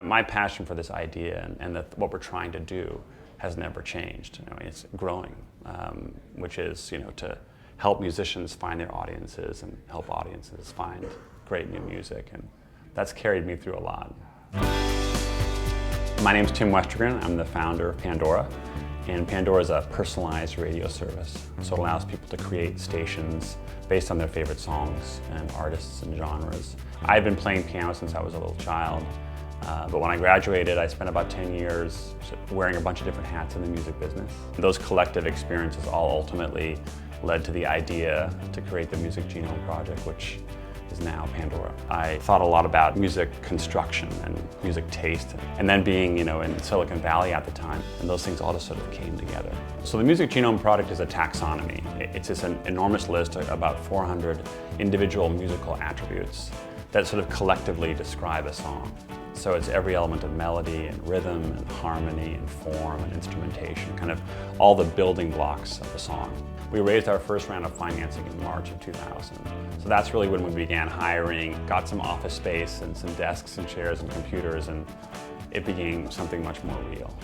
My passion for this idea and what we're trying to do has never changed. It's growing, which is to help musicians find their audiences and help audiences find great new music, and that's carried me through a lot. My name's Tim Westergren. I'm the founder of Pandora, and Pandora is a personalized radio service. So it allows people to create stations based on their favorite songs and artists and genres. I've been playing piano since I was a little child, but when I graduated, I spent about 10 years wearing a bunch of different hats in the music business. Those collective experiences all ultimately led to the idea to create the Music Genome Project, which is now Pandora. I thought a lot about music construction and music taste, and then being in Silicon Valley at the time, and those things all just sort of came together. So the Music Genome Project is a taxonomy. It's just an enormous list of about 400 individual musical attributes that sort of collectively describe a song. So it's every element of melody and rhythm and harmony and form and instrumentation, kind of all the building blocks of a song. We raised our first round of financing in March of 2000. So that's really when we began hiring, got some office space and some desks and chairs and computers, and it became something much more real.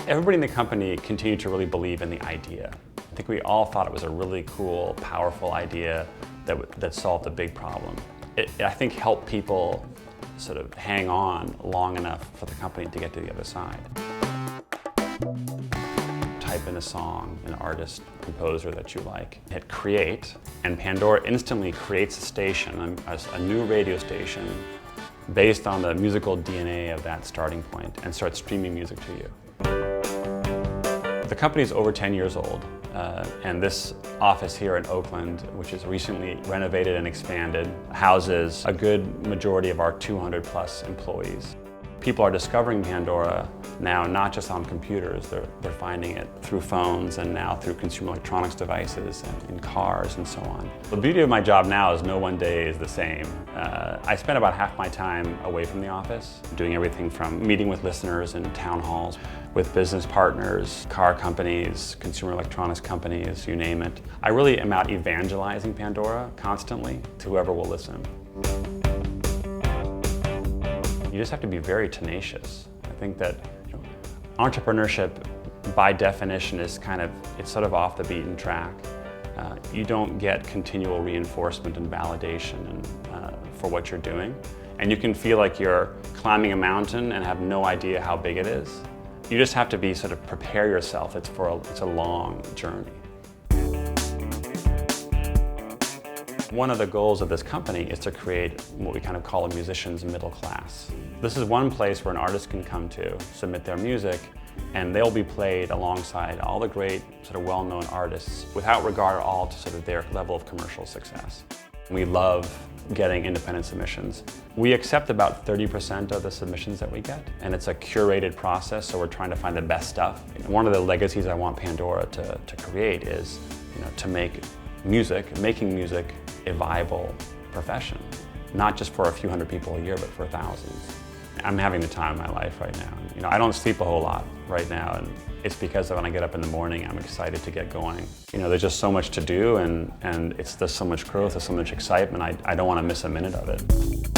Everybody in the company continued to really believe in the idea. I think we all thought it was a really cool, powerful idea that solved a big problem. It, I think, helped people sort of hang on long enough for the company to get to the other side. Type in a song, an artist, composer that you like, hit create, and Pandora instantly creates a station, a new radio station, based on the musical DNA of that starting point, and starts streaming music to you. The company is over 10 years old, and this office here in Oakland, which is recently renovated and expanded, houses a good majority of our 200 plus employees. People are discovering Pandora now not just on computers, they're finding it through phones and now through consumer electronics devices and in cars and so on. The beauty of my job now is no one day is the same. I spend about half my time away from the office, doing everything from meeting with listeners in town halls, with business partners, car companies, consumer electronics companies, you name it. I really am out evangelizing Pandora constantly to whoever will listen. You just have to be very tenacious. I think that entrepreneurship, by definition, is it's sort of off the beaten track. You don't get continual reinforcement and validation for what you're doing. And you can feel like you're climbing a mountain and have no idea how big it is. You just have to sort of prepare yourself. It's a long journey. One of the goals of this company is to create what we kind of call a musician's middle class. This is one place where an artist can come to, submit their music, and they'll be played alongside all the great sort of well-known artists without regard at all to sort of their level of commercial success. We love getting independent submissions. We accept about 30% of the submissions that we get, and it's a curated process, so we're trying to find the best stuff. One of the legacies I want Pandora to create is to make making music a viable profession, not just for a few hundred people a year, but for thousands. I'm having the time of my life right now. I don't sleep a whole lot right now, and it's because when I get up in the morning, I'm excited to get going. There's just so much to do, and there's so much growth, there's so much excitement. I don't want to miss a minute of it.